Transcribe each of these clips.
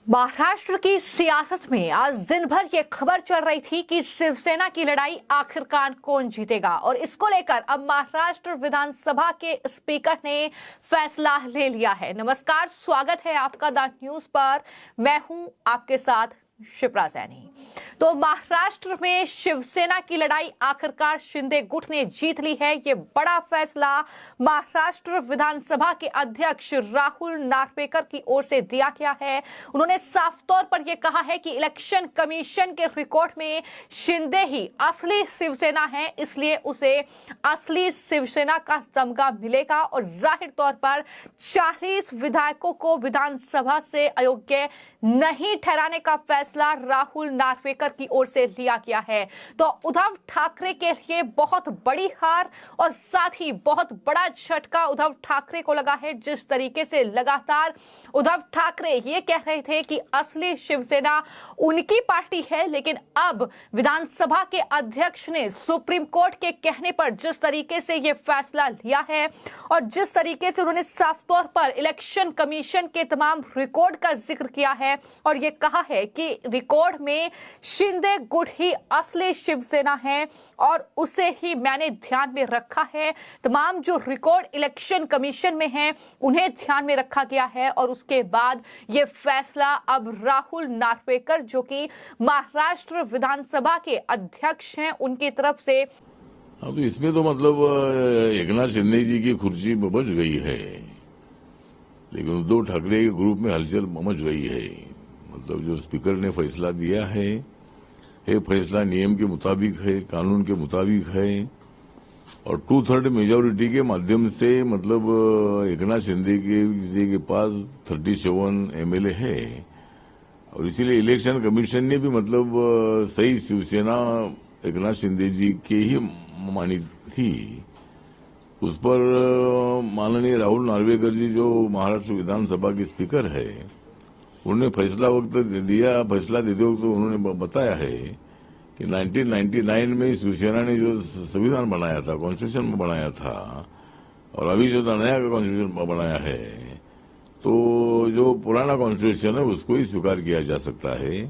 महाराष्ट्र की सियासत में आज दिन भर ये खबर चल रही थी कि शिवसेना की लड़ाई आखिरकार कौन जीतेगा और इसको लेकर अब महाराष्ट्र विधानसभा के स्पीकर ने फैसला ले लिया है। नमस्कार, स्वागत है आपका द न्यूज पर। मैं हूं आपके साथ शिप्रा सैनी। तो महाराष्ट्र में शिवसेना की लड़ाई आखिरकार शिंदे गुट ने जीत ली है। ये बड़ा फैसला महाराष्ट्र विधानसभा के अध्यक्ष राहुल नार्वेकर की ओर से दिया गया है। उन्होंने साफ तौर पर यह कहा है कि इलेक्शन कमीशन के रिकॉर्ड में शिंदे ही असली शिवसेना है, इसलिए उसे असली शिवसेना का तमगा मिलेगा और जाहिर तौर पर 40 विधायकों को विधानसभा से अयोग्य नहीं ठहराने का फैसला राहुल नार्वेकर की ओर से लिया गया है। तो उद्धव ठाकरे के लिए बहुत बड़ी हार और साथ ही बहुत बड़ा झटका उद्धव ठाकरे को लगा है। जिस तरीके से लगातार उद्धव ठाकरे ये कह रहे थे कि असली शिवसेना उनकी पार्टी है, लेकिन अब विधानसभा के अध्यक्ष ने सुप्रीम कोर्ट के कहने पर जिस तरीके से यह फैसला लिया है और जिस तरीके से उन्होंने साफ तौर पर इलेक्शन कमीशन के तमाम रिकॉर्ड का जिक्र किया है और यह कहा है कि रिकॉर्ड में शिंदे गुट ही असली शिवसेना है और उसे ही मैंने ध्यान में रखा है। तमाम जो रिकॉर्ड इलेक्शन कमीशन में हैं उन्हें ध्यान में रखा गया है और उसके बाद यह फैसला अब राहुल नार्वेकर जो कि महाराष्ट्र विधानसभा के अध्यक्ष हैं उनकी तरफ से। अब इसमें तो मतलब एकनाथ शिंदे जी की कुर्सी बच गई है, लेकिन उद्धव ठाकरे के ग्रुप में हलचल मच गई है। मतलब जो स्पीकर ने फैसला दिया है ये फैसला नियम के मुताबिक है, कानून के मुताबिक है और 2/3 मेजोरिटी के माध्यम से मतलब एकनाथ शिंदे के पास 37 एमएलए है और इसीलिए इलेक्शन कमीशन ने भी मतलब सही शिवसेना एकनाथ शिंदे जी के ही मानी थी। उस पर माननीय राहुल नार्वेकर जी जो महाराष्ट्र विधानसभा के स्पीकर है उन्होंने फैसला देते वक्त उन्होंने बताया है कि 1999 में शिवसेना ने जो संविधान बनाया था, कॉन्स्टिट्यूशन बनाया था और अभी जो नया कॉन्स्टिट्यूशन बनाया है तो जो पुराना कॉन्स्टिट्यूशन है उसको ही स्वीकार किया जा सकता है,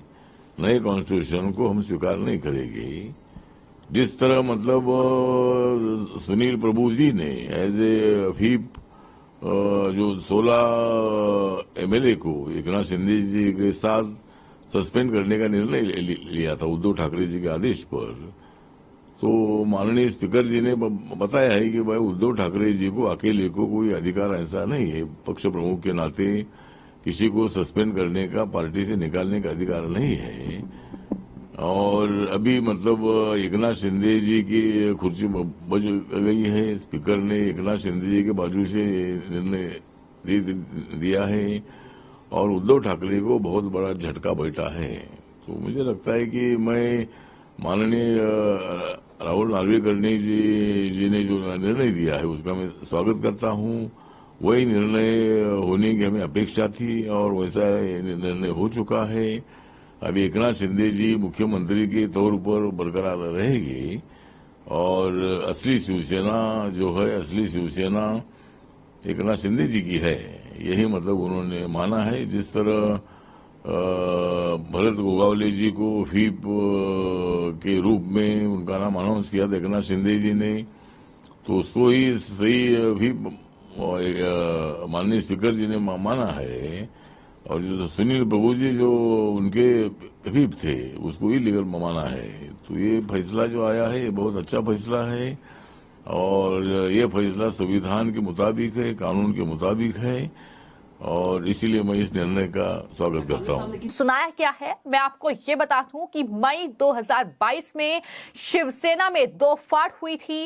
नए कॉन्स्टिट्यूशन को हम स्वीकार नहीं करेंगे। जिस तरह मतलब सुनील प्रभु जी ने एज ए व्हीप जो 16 एमएलए को एकनाथ शिंदे जी के साथ सस्पेंड करने का निर्णय लिया था उद्धव ठाकरे जी के आदेश पर, तो माननीय स्पीकर जी ने बताया है कि भाई उद्धव ठाकरे जी को अकेले को कोई अधिकार ऐसा नहीं है, पक्ष प्रमुख के नाते किसी को सस्पेंड करने का, पार्टी से निकालने का अधिकार नहीं है। और अभी मतलब एकनाथ शिंदे जी की कुर्सी बच गई है, स्पीकर ने एकनाथ शिंदे जी के बाजू से निर्णय दिया है और उद्धव ठाकरे को बहुत बड़ा झटका बैठा है। तो मुझे लगता है कि मैं माननीय राहुल नार्वेकर जी ने जो निर्णय दिया है उसका मैं स्वागत करता हूं। वही निर्णय होने की हमें अपेक्षा थी और वैसा निर्णय हो चुका है। अभी एकनाथ शिंदे जी मुख्यमंत्री के तौर पर बरकरार रहेगी और असली शिवसेना जो है, असली शिवसेना एकनाथ शिंदे जी की है, यही मतलब उन्होंने माना है। जिस तरह भरत गोगावले जी को व्हीप के रूप में उनका नाम अनाउंस किया था एकनाथ शिंदे जी ने, तो उसको ही सही व्हीप माननीय स्पीकर जी ने माना है और जो सुनील प्रभु जी जो उनके व्हीप थे उसको ही लीगल माना है। तो ये फैसला जो आया है ये बहुत अच्छा फैसला है और ये फैसला संविधान के मुताबिक है, कानून के मुताबिक है और इसीलिए मैं इस निर्णय का स्वागत करता हूं। सुनाया क्या है, मैं आपको ये बता दूं कि मई 2022 में शिवसेना में दो फाड़ हुई थी।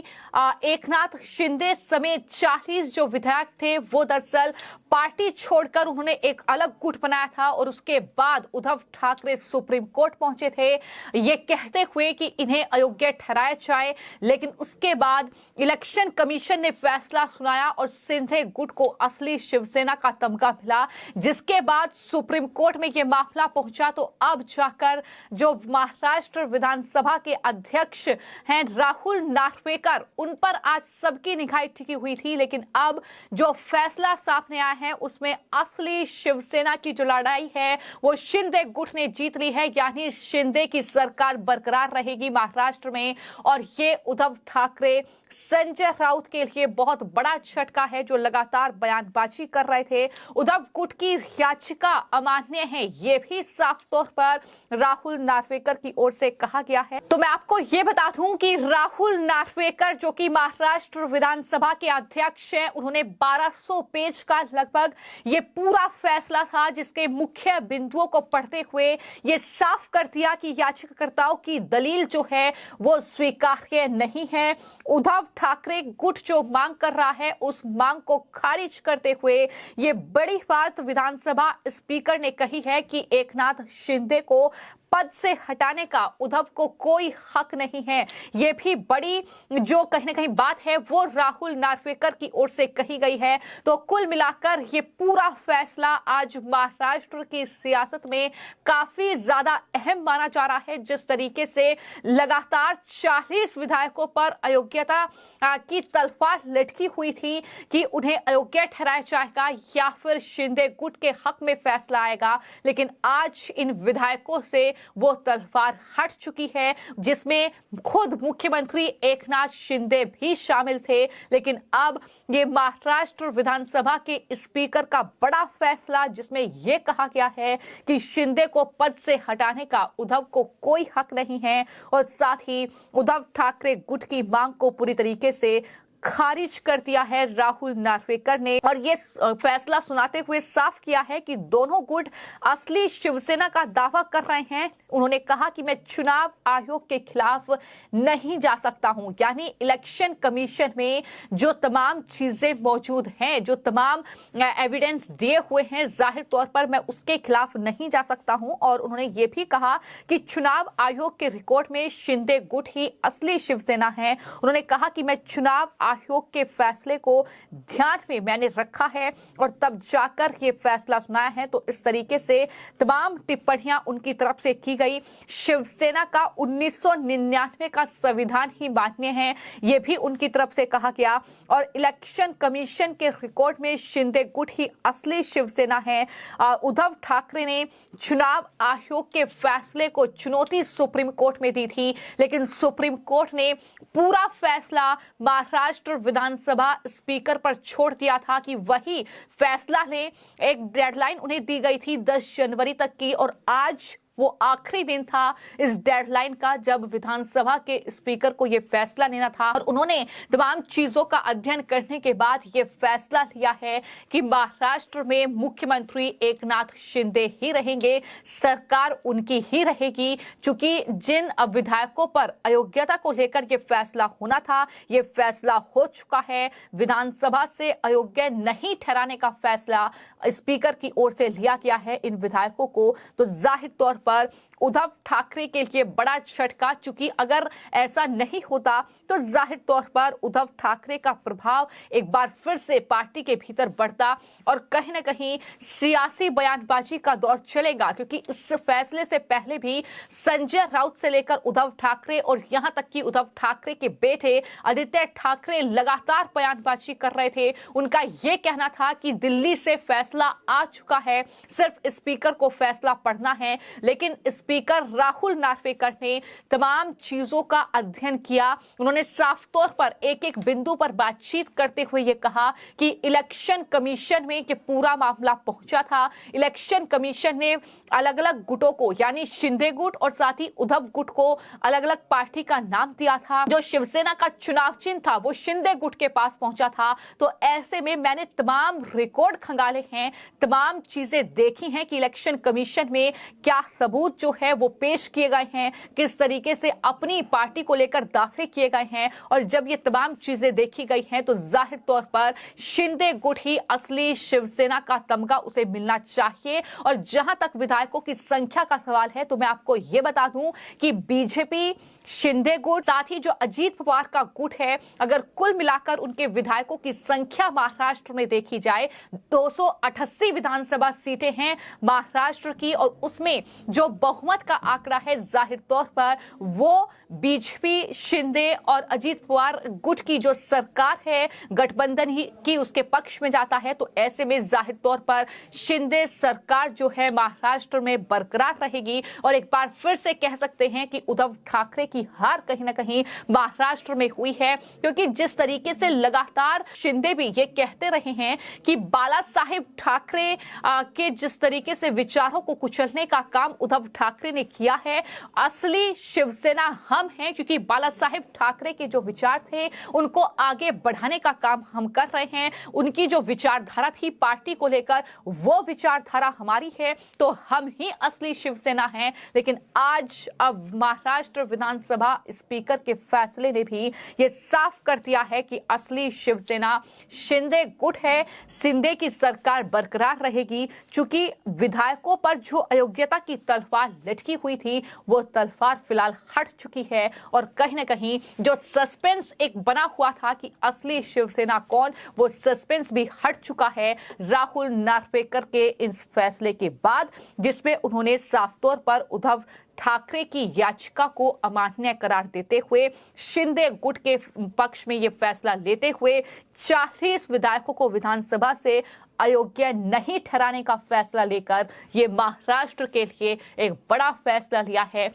एकनाथ शिंदे समेत 40 जो विधायक थे वो दरअसल पार्टी छोड़कर उन्होंने एक अलग गुट बनाया था और उसके बाद उद्धव ठाकरे सुप्रीम कोर्ट पहुंचे थे ये कहते हुए कि इन्हें अयोग्य ठहराया जाए, लेकिन उसके बाद इलेक्शन कमीशन ने फैसला सुनाया और शिंदे गुट को असली शिवसेना का तमगा मिला, जिसके बाद सुप्रीम कोर्ट में यह मामला पहुंचा। तो अब जाकर जो महाराष्ट्र विधानसभा के अध्यक्ष हैं राहुल नार्वेकर, उन पर आज सबकी निगाहें टिकी हुई थी, लेकिन अब जो फैसला सामने आया है उसमें असली शिवसेना की जो लड़ाई है वो शिंदे गुट ने जीत ली है, यानी शिंदे की सरकार बरकरार रहेगी महाराष्ट्र में। और ये उद्धव ठाकरे, संजय राउत के लिए बहुत बड़ा झटका है, जो लगातार बयानबाजी कर रहे थे। उद्धव गुट की याचिका अमान्य है, ये भी साफ तौर पर राहुल नार्वेकर की ओर से कहा गया है। तो मैं आपको ये बता दूं कि राहुल नार्वेकर जो कि महाराष्ट्र विधानसभा के अध्यक्ष हैं, उन्होंने 1200 पेज का लगभग ये पूरा फैसला था, जिसके मुख्य बिंदुओं को पढ़ते हुए ये साफ कर दिया कि याचिकाकर्ताओं की दलील जो है वो स्वीकार्य नहीं है। उद्धव ठाकरे गुट जो मांग कर रहा है उस मांग को खारिज करते हुए ये बड़ी बात विधानसभा स्पीकर ने कही है कि एकनाथ शिंदे को पद से हटाने का उद्धव को कोई हक नहीं है। यह भी बड़ी जो कहीं ना कहीं बात है वो राहुल नार्वेकर की ओर से कही गई है। तो कुल मिलाकर ये पूरा फैसला आज महाराष्ट्र की सियासत में काफी ज्यादा अहम माना जा रहा है। जिस तरीके से लगातार 40 विधायकों पर अयोग्यता की तलवार लटकी हुई थी कि उन्हें अयोग्य ठहराया जाएगा या फिर शिंदे गुट के हक में फैसला आएगा, लेकिन आज इन विधायकों से वो तलवार हट चुकी है, जिसमें खुद मुख्यमंत्री एकनाथ शिंदे भी शामिल थे। लेकिन अब ये महाराष्ट्र विधानसभा के स्पीकर का बड़ा फैसला, जिसमें यह कहा गया है कि शिंदे को पद से हटाने का उद्धव को कोई हक नहीं है, और साथ ही उद्धव ठाकरे गुट की मांग को पूरी तरीके से खारिज कर दिया है राहुल नार्वेकर ने। और ये फैसला सुनाते हुए साफ किया है कि दोनों गुट असली शिवसेना का दावा कर रहे हैं। उन्होंने कहा कि मैं चुनाव आयोग के खिलाफ नहीं जा सकता हूं, यानी इलेक्शन कमीशन में जो तमाम चीजें मौजूद हैं, जो तमाम एविडेंस दिए हुए हैं, जाहिर तौर पर मैं उसके खिलाफ नहीं जा सकता हूं। और उन्होंने ये भी कहा कि चुनाव आयोग के रिकॉर्ड में शिंदे गुट ही असली शिवसेना है। उन्होंने कहा कि मैं चुनाव आयोग के फैसले को ध्यान में मैंने रखा है और तब जाकर ये फैसला सुनाया है। तो इस तरीके से तमाम टिप्पणियां उनकी तरफ से की गई। शिवसेना का 1999 का संविधान ही मान्य है, ये भी उनकी तरफ से कहा गया। और इलेक्शन कमीशन के रिकॉर्ड में शिंदे गुट ही असली शिवसेना है। उद्धव ठाकरे ने चुनाव आयोग के फैसले को चुनौती सुप्रीम कोर्ट में दी थी, लेकिन सुप्रीम कोर्ट ने पूरा फैसला महाराष्ट्र विधानसभा स्पीकर पर छोड़ दिया था कि वही फैसला ले। एक डेडलाइन उन्हें दी गई थी 10 जनवरी तक की, और आज वो आखिरी दिन था इस डेडलाइन का जब विधानसभा के स्पीकर को यह फैसला लेना था। और उन्होंने तमाम चीजों का अध्ययन करने के बाद यह फैसला लिया है कि महाराष्ट्र में मुख्यमंत्री एकनाथ शिंदे ही रहेंगे, सरकार उनकी ही रहेगी। चूंकि जिन विधायकों पर अयोग्यता को लेकर यह फैसला होना था, यह फैसला हो चुका है। विधानसभा से अयोग्य नहीं ठहराने का फैसला स्पीकर की ओर से लिया गया है इन विधायकों को। तो जाहिर तौर पर उद्धव ठाकरे के लिए बड़ा झटका, चूंकि अगर ऐसा नहीं होता तो जाहिर तौर पर उद्धव ठाकरे का प्रभाव एक बार फिर से पार्टी के भीतर बढ़ता और कहीं ना कहीं सियासी बयानबाजी का दौर चलेगा। क्योंकि इस फैसले से पहले भी संजय राउत से लेकर उद्धव ठाकरे और यहां तक कि उद्धव ठाकरे के बेटे आदित्य ठाकरे लगातार बयानबाजी कर रहे थे। उनका यह कहना था कि दिल्ली से फैसला आ चुका है, सिर्फ स्पीकर को फैसला पढ़ना है। लेकिन स्पीकर राहुल नार्वेकर ने तमाम चीजों का अध्ययन किया। उन्होंने साफ तौर पर एक एक बिंदु पर बातचीत करते हुए यह कहा कि इलेक्शन कमीशन में ये पूरा मामला पहुंचा था। इलेक्शन कमीशन ने अलग अलग गुटों को, यानी शिंदे गुट और साथ ही उद्धव गुट को अलग अलग पार्टी का नाम दिया था। जो शिवसेना का चुनाव चिन्ह था वो शिंदे गुट के पास पहुंचा था। तो ऐसे में मैंने तमाम रिकॉर्ड खंगाले हैं, तमाम चीजें देखी हैं कि इलेक्शन कमीशन में क्या सबूत जो है वो पेश किए गए हैं, किस तरीके से अपनी पार्टी को लेकर दावे किए गए हैं। और जब ये तमाम चीजें देखी गई हैं तो जाहिर तौर पर शिंदे गुट ही असली शिवसेना का तमगा उसे मिलना चाहिए। और जहां तक विधायकों की संख्या का सवाल है तो मैं आपको यह बता दूं कि बीजेपी, शिंदे गुट, साथ ही जो अजीत पवार का गुट है, अगर कुल मिलाकर उनके विधायकों की संख्या महाराष्ट्र में देखी जाए 288 विधानसभा सीटें हैं महाराष्ट्र की। और उसमें जो बहुमत का आंकड़ा है जाहिर तौर पर वो बीजेपी, शिंदे और अजीत पवार गुट की जो सरकार है गठबंधन ही की उसके पक्ष में जाता है। तो ऐसे में जाहिर तौर पर शिंदे सरकार जो है महाराष्ट्र में बरकरार रहेगी और एक बार फिर से कह सकते हैं कि उद्धव ठाकरे की हार कहीं ना कहीं महाराष्ट्र में हुई है, क्योंकि जिस तरीके से लगातार शिंदे भी ये कहते रहे हैं कि बाला साहेब ठाकरे के जिस तरीके से विचारों को कुचलने का काम उद्धव ठाकरे ने किया है, असली शिवसेना हम हैं, क्योंकि बाला साहेब ठाकरे के जो विचार थे उनको आगे बढ़ाने का काम हम कर रहे हैं। उनकी जो विचारधारा थी पार्टी को लेकर वो विचारधारा हमारी है, तो हम ही असली शिवसेना हैं। लेकिन आज अब महाराष्ट्र विधानसभा स्पीकर के फैसले ने भी ये साफ कर दिया है कि असली शिवसेना शिंदे गुट है। शिंदे की सरकार बरकरार रहेगी, चूंकि विधायकों पर जो अयोग्यता की तलवार लटकी हुई थी वो तलवार फिलहाल हट चुकी है और कहीं ना कहीं जो सस्पेंस एक बना हुआ था कि असली शिवसेना कौन, वो सस्पेंस भी हट चुका है राहुल नार्वेकर के इस फैसले के बाद, जिसमें उन्होंने साफ तौर पर उद्धव ठाकरे की याचिका को अमान्य करार देते हुए शिंदे गुट के पक्ष में यह फैसला लेते हुए 40 विधायकों को विधानसभा से अयोग्य नहीं ठहराने का फैसला लेकर ये महाराष्ट्र के लिए एक बड़ा फैसला लिया है।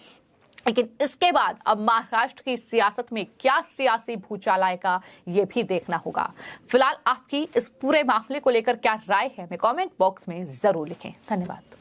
लेकिन इसके बाद अब महाराष्ट्र की सियासत में क्या सियासी भूचाल आएगा ये भी देखना होगा। फिलहाल आपकी इस पूरे मामले को लेकर क्या राय है, हमें कमेंट बॉक्स में जरूर लिखें। धन्यवाद।